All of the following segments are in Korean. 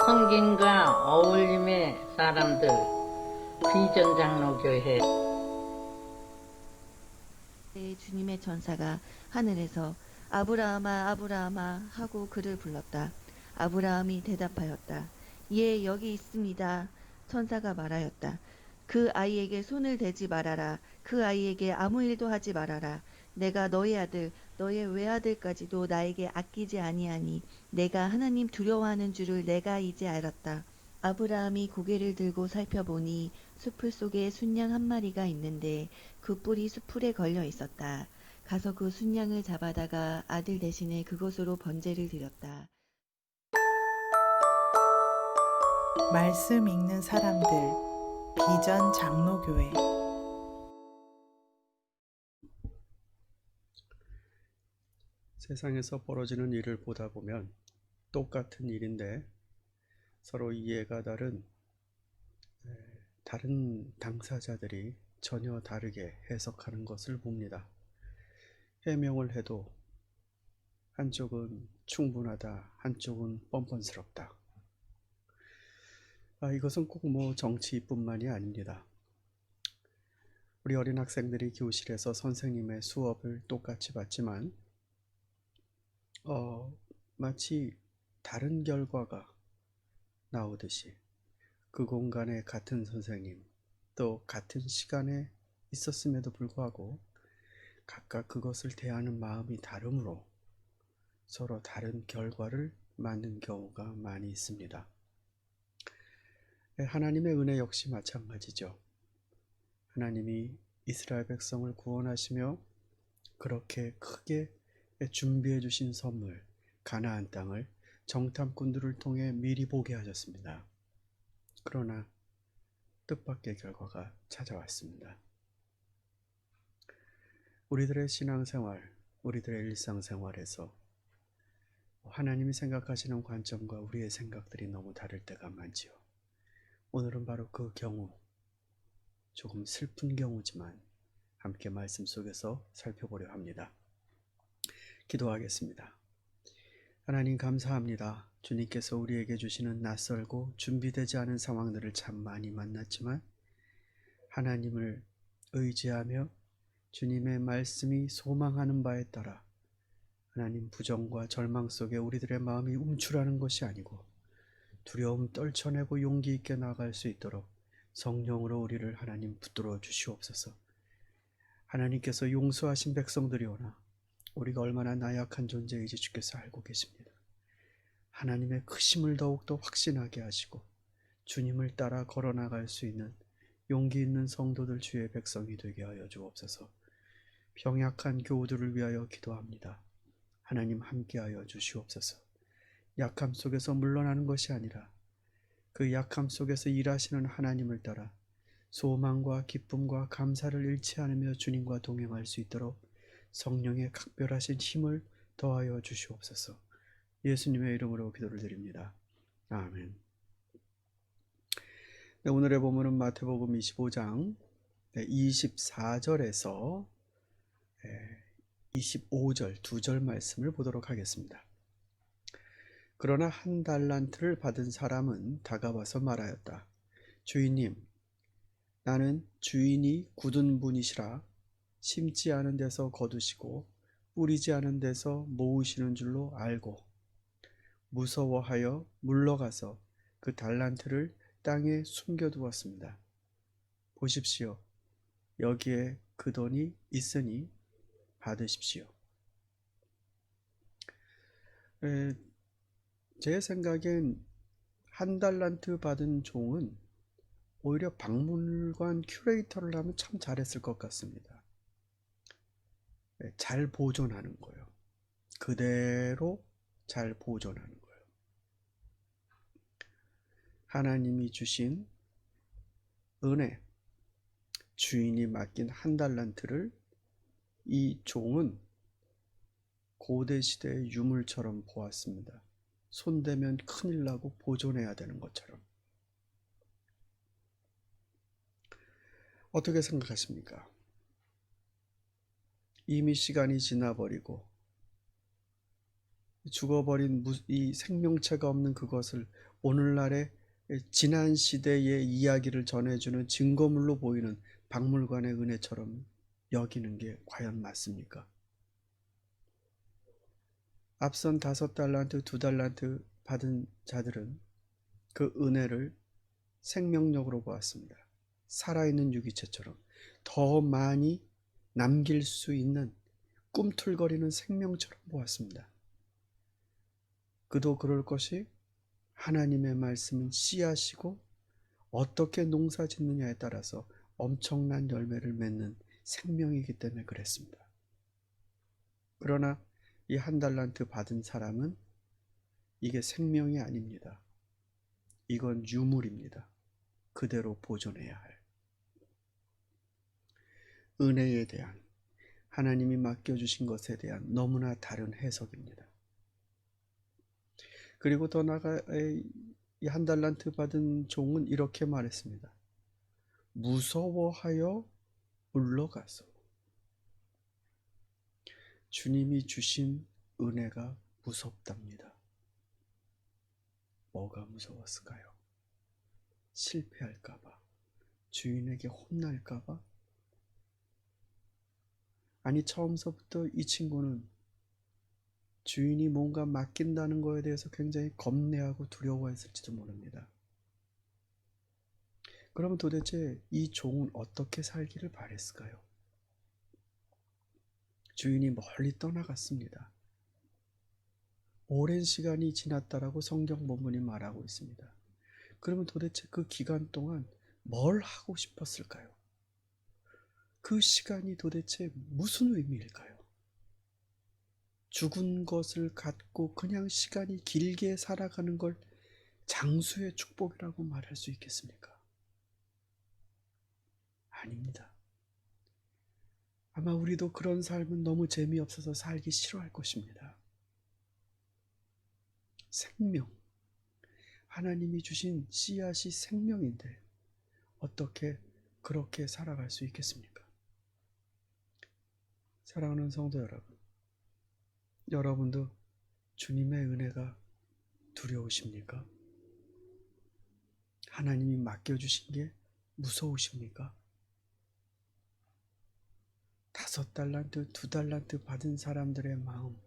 성김과 어울림의 사람들 비전장로교회. 주님의 전사가 하늘에서 아브라함아 아브라함아 하고 그를 불렀다. 아브라함이 대답하였다. 예, 여기 있습니다. 천사가 말하였다. 그 아이에게 손을 대지 말아라. 그 아이에게 아무 일도 하지 말아라. 내가 너의 아들, 너의 외아들까지도 나에게 아끼지 아니하니 내가 하나님 두려워하는 줄을 내가 이제 알았다. 아브라함이 고개를 들고 살펴보니 수풀 속에 순양 한 마리가 있는데 그 뿔이 수풀에 걸려 있었다. 가서 그 순양을 잡아다가 아들 대신에 그것으로 번제를 드렸다. 말씀 읽는 사람들 비전 장로교회. 세상에서 벌어지는 일을 보다 보면 똑같은 일인데 서로 이해가 다른 당사자들이 전혀 다르게 해석하는 것을 봅니다. 해명을 해도 한쪽은 충분하다, 한쪽은 뻔뻔스럽다. 이것은 꼭 정치뿐만이 아닙니다. 우리 어린 학생들이 교실에서 선생님의 수업을 똑같이 받지만 마치 다른 결과가 나오듯이 그 공간에 같은 선생님, 또 같은 시간에 있었음에도 불구하고 각각 그것을 대하는 마음이 다르므로 서로 다른 결과를 맞는 경우가 많이 있습니다. 하나님의 은혜 역시 마찬가지죠. 하나님이 이스라엘 백성을 구원하시며 그렇게 크게 준비해 주신 선물, 가나안 땅을 정탐꾼들을 통해 미리 보게 하셨습니다. 그러나 뜻밖의 결과가 찾아왔습니다. 우리들의 신앙생활, 우리들의 일상생활에서 하나님이 생각하시는 관점과 우리의 생각들이 너무 다를 때가 많지요. 오늘은 바로 그 경우, 조금 슬픈 경우지만 함께 말씀 속에서 살펴보려 합니다. 기도하겠습니다. 하나님 감사합니다. 주님께서 우리에게 주시는 낯설고 준비되지 않은 상황들을 참 많이 만났지만 하나님을 의지하며 주님의 말씀이 소망하는 바에 따라 하나님 부정과 절망 속에 우리들의 마음이 움츠라는 것이 아니고 두려움 떨쳐내고 용기 있게 나아갈 수 있도록 성령으로 우리를 하나님 붙들어 주시옵소서. 하나님께서 용서하신 백성들이오나 우리가 얼마나 나약한 존재인지 주께서 알고 계십니다. 하나님의 크심을 더욱더 확신하게 하시고 주님을 따라 걸어나갈 수 있는 용기 있는 성도들 주의 백성이 되게 하여 주옵소서. 병약한 교우들을 위하여 기도합니다. 하나님 함께하여 주시옵소서. 약함 속에서 물러나는 것이 아니라 그 약함 속에서 일하시는 하나님을 따라 소망과 기쁨과 감사를 잃지 않으며 주님과 동행할 수 있도록 성령의 각별하신 힘을 더하여 주시옵소서. 예수님의 이름으로 기도를 드립니다. 아멘. 네, 오늘의 본문은 마태복음 25장 24절에서 25절 2절 말씀을 보도록 하겠습니다. 그러나 한 달란트를 받은 사람은 다가와서 말하였다. 주인님, 나는 주인이 굳은 분이시라 심지 않은 데서 거두시고 뿌리지 않은 데서 모으시는 줄로 알고 무서워하여 물러가서 그 달란트를 땅에 숨겨두었습니다. 보십시오. 여기에 그 돈이 있으니 받으십시오. 제 생각엔 한 달란트 받은 종은 오히려 박물관 큐레이터를 하면 참 잘했을 것 같습니다. 잘 보존하는 거예요. 그대로 잘 보존하는 거예요. 하나님이 주신 은혜, 주인이 맡긴 한 달란트를 이 종은 고대 시대의 유물처럼 보았습니다. 손대면 큰일 나고 보존해야 되는 것처럼. 어떻게 생각하십니까? 이미 시간이 지나버리고 죽어버린 이 생명체가 없는 그것을 오늘날의 지난 시대의 이야기를 전해주는 증거물로 보이는 박물관의 은혜처럼 여기는 게 과연 맞습니까? 앞선 5달란트, 2달란트 받은 자들은 그 은혜를 생명력으로 보았습니다. 살아있는 유기체처럼 더 많이 남길 수 있는 꿈틀거리는 생명처럼 보았습니다. 그도 그럴 것이 하나님의 말씀은 씨앗이고 어떻게 농사 짓느냐에 따라서 엄청난 열매를 맺는 생명이기 때문에 그랬습니다. 그러나 이 1달란트 받은 사람은 이게 생명이 아닙니다. 이건 유물입니다. 그대로 보존해야 할. 은혜에 대한, 하나님이 맡겨주신 것에 대한 너무나 다른 해석입니다. 그리고 더 나아가 이 1달란트 받은 종은 이렇게 말했습니다. 무서워하여 물러가서. 주님이 주신 은혜가 무섭답니다. 뭐가 무서웠을까요? 실패할까봐, 주인에게 혼날까봐? 아니, 처음서부터 이 친구는 주인이 뭔가 맡긴다는 거에 대해서 굉장히 겁내하고 두려워했을지도 모릅니다. 그러면 도대체 이 종은 어떻게 살기를 바랬을까요? 주인이 멀리 떠나갔습니다. 오랜 시간이 지났다라고 성경 본문이 말하고 있습니다. 그러면 도대체 그 기간 동안 뭘 하고 싶었을까요? 그 시간이 도대체 무슨 의미일까요? 죽은 것을 갖고 그냥 시간이 길게 살아가는 걸 장수의 축복이라고 말할 수 있겠습니까? 아닙니다. 아마 우리도 그런 삶은 너무 재미없어서 살기 싫어할 것입니다. 생명, 하나님이 주신 씨앗이 생명인데 어떻게 그렇게 살아갈 수 있겠습니까? 사랑하는 성도 여러분, 여러분도 주님의 은혜가 두려우십니까? 하나님이 맡겨주신 게 무서우십니까? 5달란트, 2달란트 받은 사람들의 마음,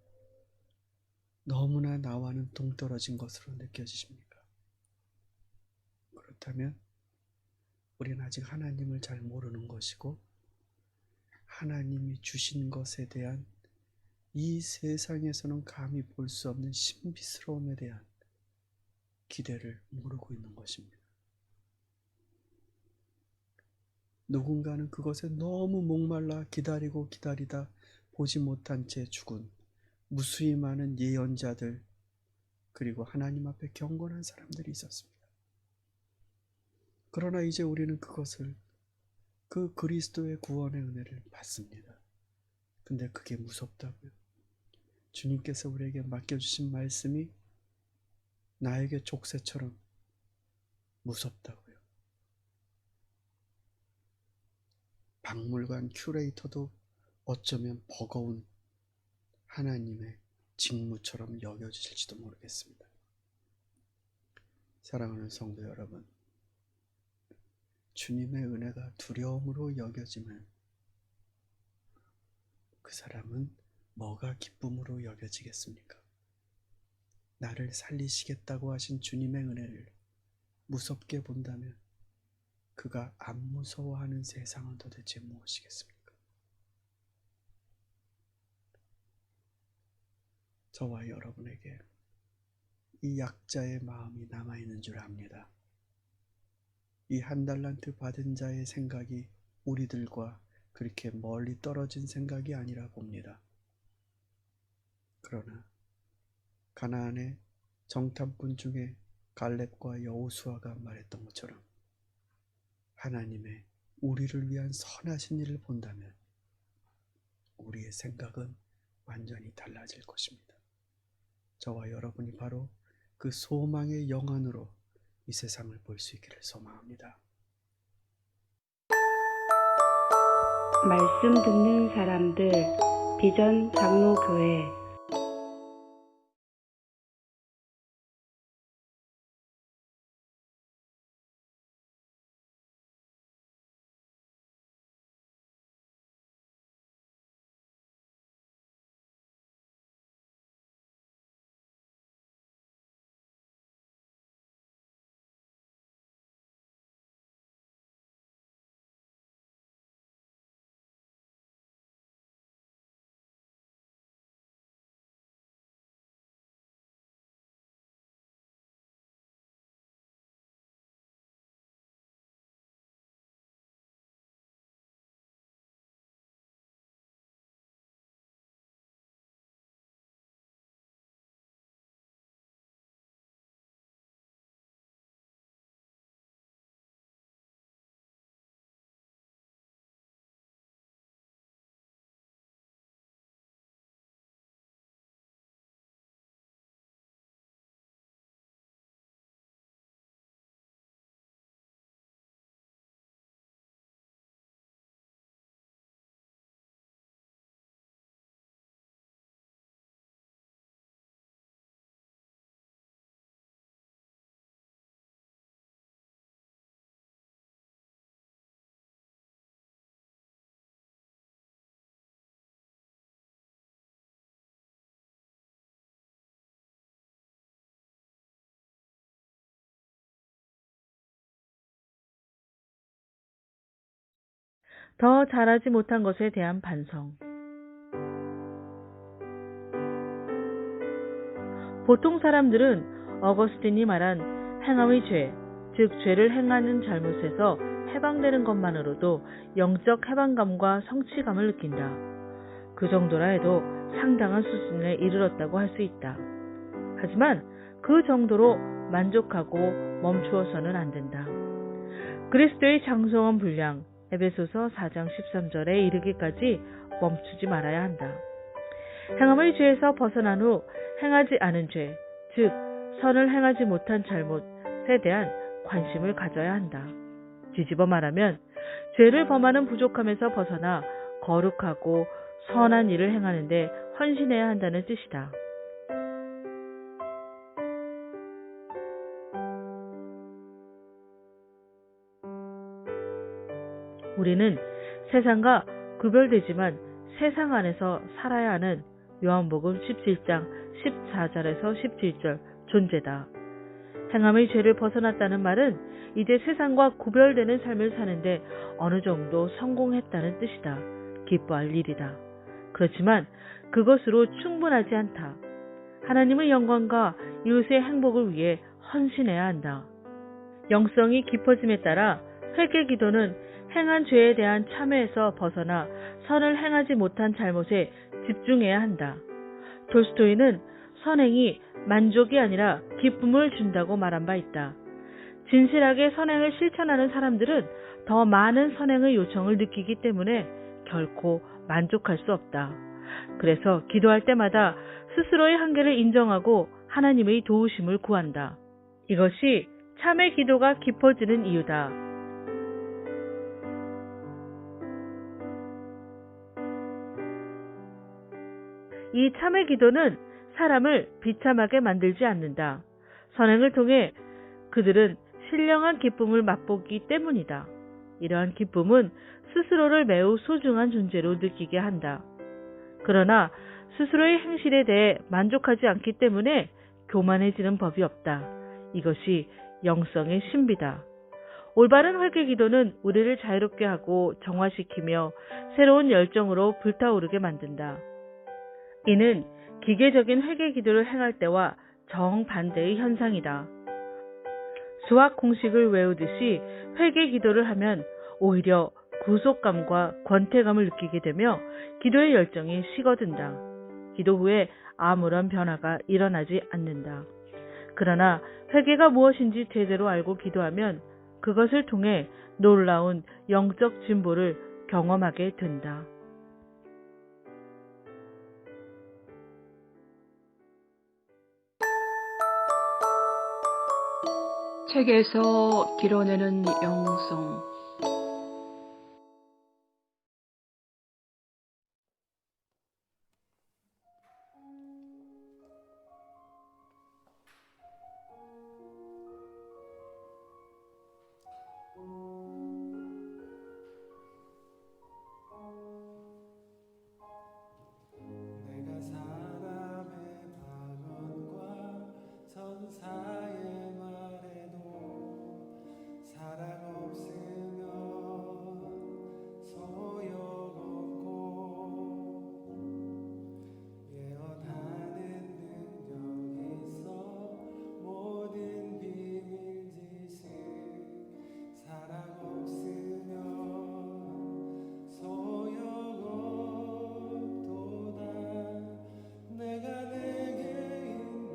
너무나 나와는 동떨어진 것으로 느껴지십니까? 그렇다면 우리는 아직 하나님을 잘 모르는 것이고, 하나님이 주신 것에 대한 이 세상에서는 감히 볼 수 없는 신비스러움에 대한 기대를 모르고 있는 것입니다. 누군가는 그것에 너무 목말라 기다리고 기다리다 보지 못한 채 죽은 무수히 많은 예언자들, 그리고 하나님 앞에 경건한 사람들이 있었습니다. 그러나 이제 우리는 그것을, 그 그리스도의 구원의 은혜를 받습니다. 근데 그게 무섭다고요. 주님께서 우리에게 맡겨주신 말씀이 나에게 족쇄처럼 무섭다고요. 박물관 큐레이터도 어쩌면 버거운 하나님의 직무처럼 여겨지실지도 모르겠습니다. 사랑하는 성도 여러분, 주님의 은혜가 두려움으로 여겨지면 그 사람은 뭐가 기쁨으로 여겨지겠습니까? 나를 살리시겠다고 하신 주님의 은혜를 무섭게 본다면 그가 안 무서워하는 세상은 도대체 무엇이겠습니까? 저와 여러분에게 이 약자의 마음이 남아있는 줄 압니다. 이 1달란트 받은 자의 생각이 우리들과 그렇게 멀리 떨어진 생각이 아니라 봅니다. 그러나 가나안의 정탐꾼 중에 갈렙과 여호수아가 말했던 것처럼 하나님의 우리를 위한 선하신 일을 본다면 우리의 생각은 완전히 달라질 것입니다. 저와 여러분이 바로 그 소망의 영안으로 이 세상을 볼 수 있기를 소망합니다. 말씀 듣는 사람들 비전 장로교회 더 잘하지 못한 것에 대한 반성. 보통 사람들은 어거스틴이 말한 행함의 죄, 즉 죄를 행하는 잘못에서 해방되는 것만으로도 영적 해방감과 성취감을 느낀다. 그 정도라 해도 상당한 수준에 이르렀다고 할 수 있다. 하지만 그 정도로 만족하고 멈추어서는 안 된다. 그리스도의 장성한 분량, 에베소서 4장 13절에 이르기까지 멈추지 말아야 한다. 행함의 죄에서 벗어난 후 행하지 않은 죄, 즉 선을 행하지 못한 잘못에 대한 관심을 가져야 한다. 뒤집어 말하면 죄를 범하는 부족함에서 벗어나 거룩하고 선한 일을 행하는데 헌신해야 한다는 뜻이다. 우리는 세상과 구별되지만 세상 안에서 살아야 하는 요한복음 17장 14절에서 17절 존재다. 행함의 죄를 벗어났다는 말은 이제 세상과 구별되는 삶을 사는데 어느 정도 성공했다는 뜻이다. 기뻐할 일이다. 그렇지만 그것으로 충분하지 않다. 하나님의 영광과 이웃의 행복을 위해 헌신해야 한다. 영성이 깊어짐에 따라 회개 기도는 행한 죄에 대한 참회에서 벗어나 선을 행하지 못한 잘못에 집중해야 한다. 톨스토이는 선행이 만족이 아니라 기쁨을 준다고 말한 바 있다. 진실하게 선행을 실천하는 사람들은 더 많은 선행의 요청을 느끼기 때문에 결코 만족할 수 없다. 그래서 기도할 때마다 스스로의 한계를 인정하고 하나님의 도우심을 구한다. 이것이 참회 기도가 깊어지는 이유다. 이 참회 기도는 사람을 비참하게 만들지 않는다. 선행을 통해 그들은 신령한 기쁨을 맛보기 때문이다. 이러한 기쁨은 스스로를 매우 소중한 존재로 느끼게 한다. 그러나 스스로의 행실에 대해 만족하지 않기 때문에 교만해지는 법이 없다. 이것이 영성의 신비다. 올바른 회개 기도는 우리를 자유롭게 하고 정화시키며 새로운 열정으로 불타오르게 만든다. 이는 기계적인 회개 기도를 행할 때와 정반대의 현상이다. 수학 공식을 외우듯이 회개 기도를 하면 오히려 구속감과 권태감을 느끼게 되며 기도의 열정이 식어든다. 기도 후에 아무런 변화가 일어나지 않는다. 그러나 회개가 무엇인지 제대로 알고 기도하면 그것을 통해 놀라운 영적 진보를 경험하게 된다. 책에서 길어내는 영성. 내가 사람의 발언과 선사의 말에도 사랑 없으면 소용없고 예언하는 능력 있어 모든 비밀 지식 사랑 없으면 소용없도다. 내가 내게 있는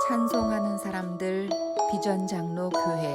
찬송하는 사람들 비전 장로 교회